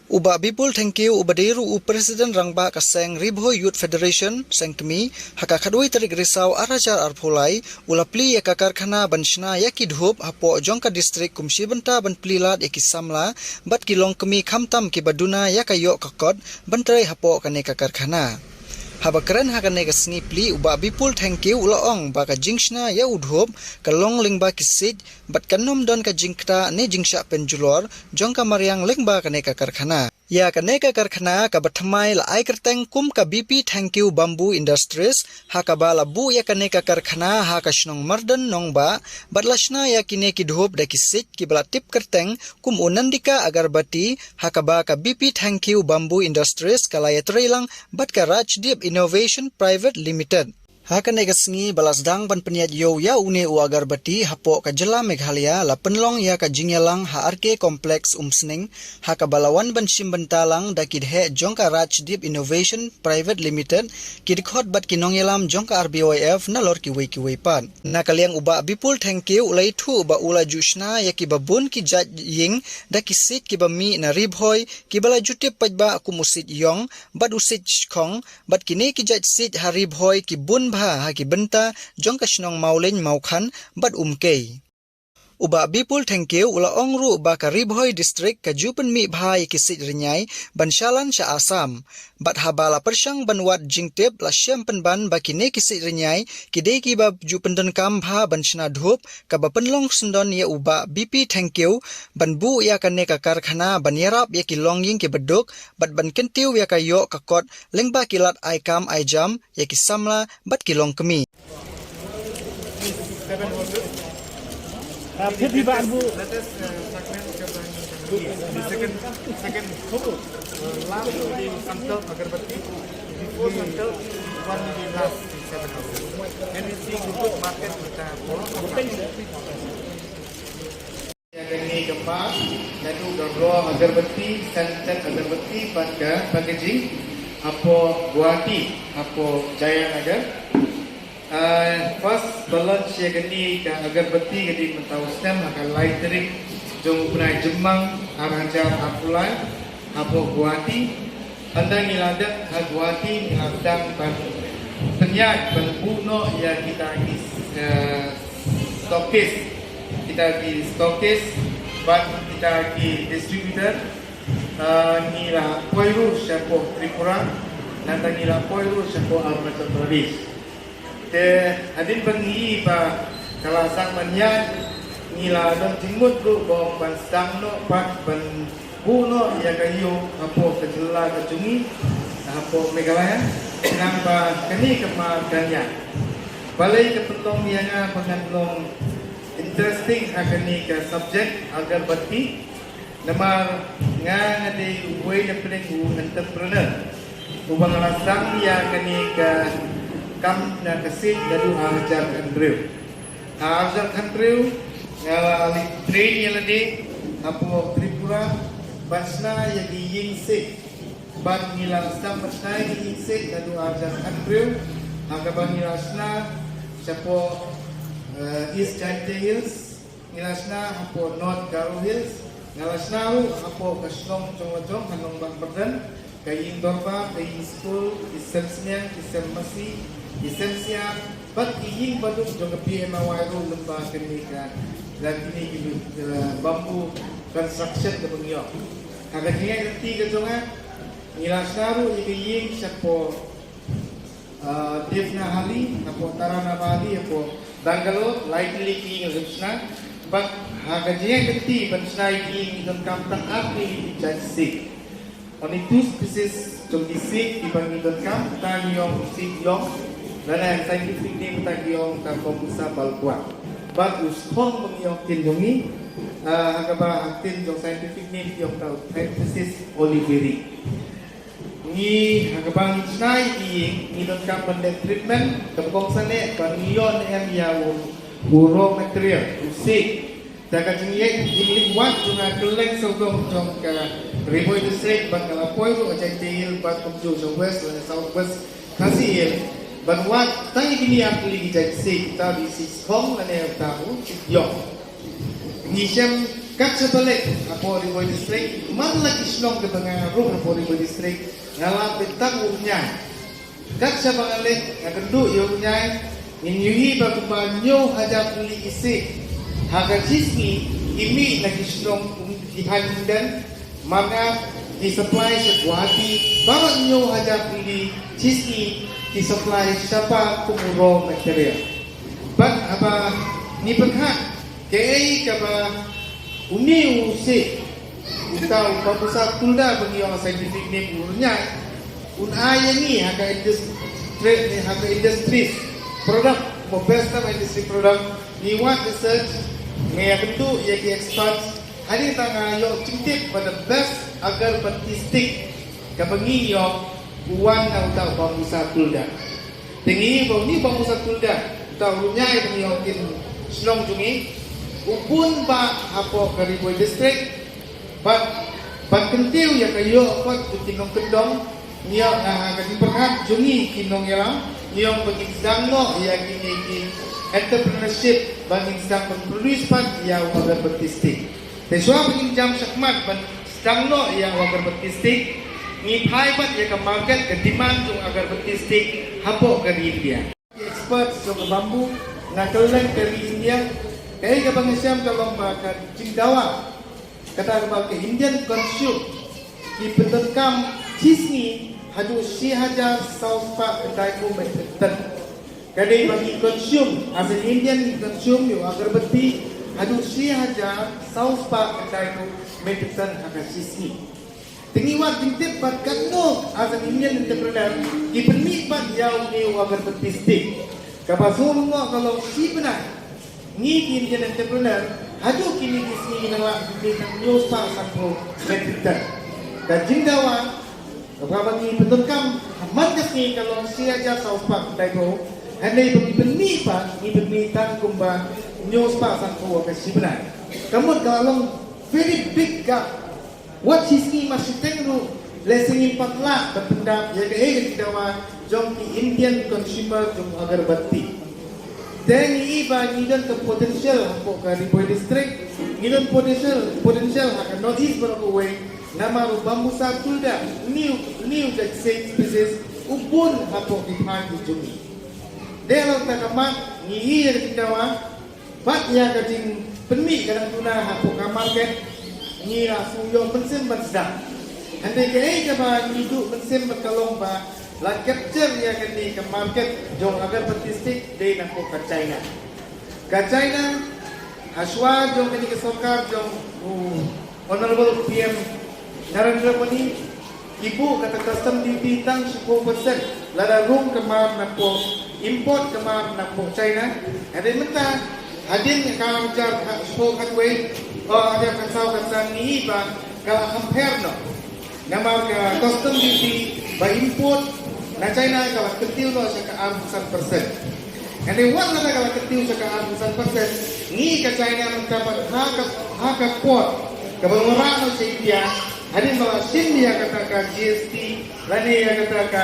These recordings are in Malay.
Uba bipul thank you ubadiru President Rangba kaseng Ribho Youth Federation sengkemi haka kadui tarik risau arajar arpulai ulapli ya kakarkhana banshna ya kidhup hapo jongka distrik kumshi benta ban plilat ya kisamla bat kilong kemi khamtam ki baduna ya kayo kakod bantrai hapo kane kakarkhana habakran hakane kasni pli uba bipul thank you ulaong baka jingshna ya udhup kalong lingba kisit bat kanom don ka jingkta ne jingsha penjulor jongka mariang lingba kane kakarkhana ya kaneka karkhana ka bathamai la ai kerteng kum ka BP thank you bamboo industries hakaba labu ya kaneka karkhana ha ka shnong mardan nongba batlashna ya kine ki dhop da kisit ki bala tip kerteng kum unandika agarbati hakaba ka BP thank you bamboo industries kalaya trailang bat ka Rajdeep Innovation Private Limited Hakan negasngi balasdang ban peniat yo ya une u agarbati hapo ka jela Meghalaya la penlong ya ka jingyalang HRK kompleks umsning haka balawan ban simbentalang dakid he jongka Rajdeep Innovation Private Limited kidkhot bat kinongyalam jongka RBYF na lor ki wei pan na kaliang uba bipul thank you ulai thu ba ula jushna ya ki babun ki jat ying da kisit ki bami na ribhoy ki bala jutip pajba aku musit yong bat usit khong bat kini ki jat sit haribhoy ki bun haki benta jongka shnong maulin maukhan bat umkei uba bipul thank you ula ongru ba ka Ribhoy district ka jupen mi bhai kisit rinyai banshalan sha Assam bat habala persang banwat jingtep la syam penban ba kine kisit rinyai kidei ki ba jupen don kam bha banshna dhup ka ba penlong sundon ya uba BP thank you banbu ya kane ka karkhana banyarap ya kilong ying ki beduk bat ban kentiu ya kayo kakot lengba kilat aikam aijam ya kisamla bat kilong kemi फिर भी बात वो second last until agarbatti before until one will last 7 hours and we see good market kita yang ini keempat yaitu dorong agarbatti santan agarbatti pada packaging apa Guwahati apa Jayanagar first balance yang ini ka agarbatti kadi mentawastem akan lightering jong punai Jemang arajar apulai apo Guwahati andang iladak Guwahati ngadang ban penyat benbuno ya kita di stokis ban kita di distributor nila poiru siapo Tripura nanda nila poiru siapo Arunachal Pradesh te adin bengi pa kalasang manyat nila don jimut lu bong ban sang no pat ban buno ya kayu apo kejela kejungi apo Meghalaya namba kini kemadanya balai ke petong yang pengantlong interesting akani ke subject agarbatti namar ngade way na pengu entrepreneur ubang lasang ya kani ke kam na kasih gaduh ajar Andrew ngala train yang lagi apo Tripura basna yang ying sik ban ngilang sam basna ying sik gaduh ajar Andrew agabang ngilasna sapo East Chante Hills ngilasna apo North Garo Hills ngalasna apo kasnong chong hanong bang perdan kayin dorba kayin school isensnya isenmasi esensia bat iying baduk jong PMY ro lemba kenika dan kini bambu construction ke bengyo kada kini ngerti ke jonga ngilasaru iying sapo Devna Hali apo Tarana Bali apo Bangalore likely king ripsna bat hagajiya ngerti bansna iying don kampang api jansik only 2 species jong disik dibangi don kam tanyong sigyong dan yang scientific name tagyong Carbomusa balqua bagus hong mengyong tindungi agaba aktin jong scientific name yung tau Pemphisis oliveri ni agabang snai ni don carbon treatment kapong sane bangiyon yang yawon uro material usik daga jingye jinglik wat junga keleng sogong jong ka Ribhoy district Bangalapoy ro ajay tail bat kumju jong west dan south west kasih Banwat tangi kini aku lagi jadi kita di Siskong dan yang tahu yok. Nisem Kat sebalik Apo Riboy District, madla kislong ke bengaruh Apo Riboy District, ngalam bintang urnya. Kat sebalik ngakendu yurnya, ninyuhi bagumanyo hajap uli isi. Haga jismi, imi na kislong dihandan, mga di-supply sa Guwahati, bago nyo hajap uli jismi, di-supply siapa kumuro material. But aba ni paghat, kaya kaba uni usi utaw pagusap tulda bagi ang scientific name urnya unaya ni haka industries product mo best of industry product ni what research may akendu yaki experts hari tanga yo cintip pada best agar batistik kabangi yo uwan na utaw pagusap tulda tingi bo ni pagusap tulda utaw urnya bagi yo kin slong jungi upun ba Apo Riboy District but kentiu ya kayo kot tinong kendong niya kasi berkat jungi kinong yalam niyong pagigdang no ya kini entrepreneurship bangin sedang memproduce pan ya wagar bertistik teswa bangin jam sakmat ban sedang no ya wagar bertistik ni pai bat ya ke market ke demand jung agar bertistik hapo ke India expert jung bambu ngakalan dari India. Kaya kapag siyam kalong makan cingdawa, kata kapag Indian consume, ipetekam cisni hadu si hajar saupa kedai ku metetan. Kaya bagi consume, as an Indian consume you agarbati hadu si hajar saupa kedai ku metetan haka cisni. Tingiwat tintip bat kano as an Indian entrepreneur, ipenmi bat yaw ni agarbati stick. Kapasulo mo kalau si benar. Ni Indian entrepreneur hadu kini di sini nala di news pa sampo metritan kajing dawa kapag ni petukam hamad kasi kalau siya ja sa uspak tayo hanay pagibeni pa ibenitan kumba news pa sampo kasi benar kamu kalong very big gap what his ni masitengro lesing impatla berpendap ya kaya dawa jong Indian consumer jong agarbati. Dan iba ngidan ke potential hampok ke Riboy District ngidan potential haka Northeast Barakaway nama bambu satulda new that same species ubun hampok di pagi jumi dia takamat ngihi dari tindawa bat ya kajing penmi kadang tuna hampok ke market ngira suyo mensim bersedang andai kaya kaba hidup mensim berkalong ba la capture ya kini ke market jong agar statistik day nako ka China. Ka China haswa jong kini ke sarkar jong honorable PM Narendra Modi ibu kata custom duty tang 10% lada room kemar nako import kemar nako China. Ada menta hadin ka jar so katwe ada kasau kasan ni ba kala compare no. Namar ka custom duty ba import na China kalau ketiu no sa ka 40%. And then what na kalau ketiu sa ka 40%, ni ka China mendapat hak port. Kabangura no sa India, hadin mga India kata ka GST, lani ya kata ka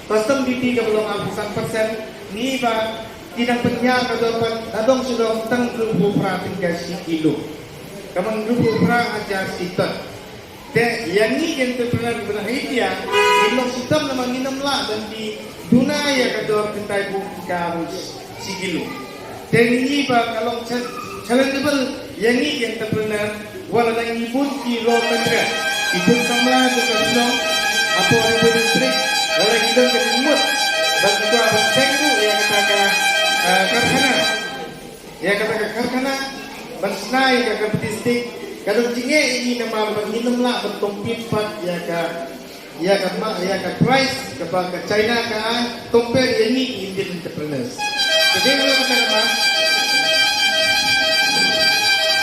custom duty ka belum 40%, ni ba tinang penya ka dapat nadong sudah tang grupo prating ka si kilo. Kamang grupo pra aja sitot. Yang ni entrepreneur berhadiah, ilmu sistem nama minum lah dan di dunia kador kentai buku karus sigilu. Dan ini bah kalau challengeable yang ni entrepreneur, walau yang ibun kilo tengah, ibun kamla juga bilang apa Riboy District, walau kita kelimut, dan juga bertenggu yang katakan karkhana, yang katakan karkhana, bersnai kata statistik. Kalau jinge ini nama minum lah bertompit pat ya ka price ke China ka compare ini Indian entrepreneurs. Jadi kalau kita nama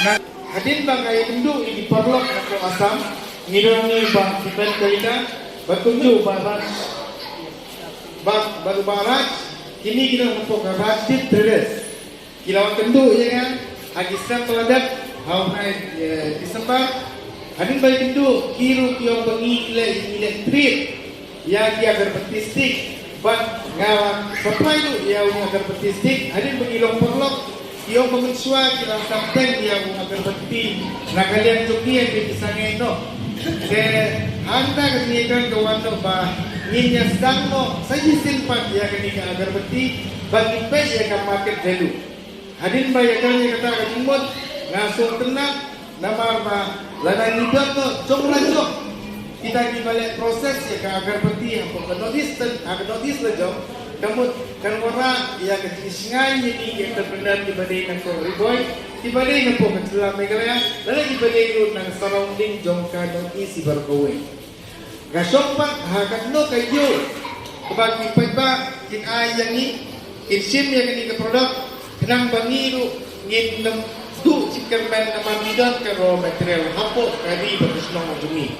nah hadin bang kaya kendu ini perlok nako asam ngirangi bang tipen kalita berkunju baru barat kini kita nako ka rajit traders kilawan kendu ya kan agisam peladat Haunai Desember, hadin balik itu kiru yang pengilat elektrik yang dia berpetistik, ban ngawang supply itu yang agar petistik, hadin bagi long perlok Yung peminsua kita sampai dia agerbati nakalian tukian di pisangin no. Ke anda kesinyakan kawan no ba nginya sedang no saja simpan dia kenika agerbati bagi pes ya ke market value. Hadin ba ya kan kata kajimot ngasong tenang namar ba lanang nidot no jong rajok kita dibalik proses ya ke agerbati apa ke notis le jong kamu kan orang ya kesingai ini entrepreneur di badai nang Riboy di badai nang po Selam Meghalaya lalu di badai road nang surrounding jongka dong isi berkowe gasok pak hakat no kayo kebagi pagba kin ayang ni kin sim yang ini ke produk kenang bangiru ngin nem tu cikerman nama bidon ke raw material hapo kadi bagus nong jumi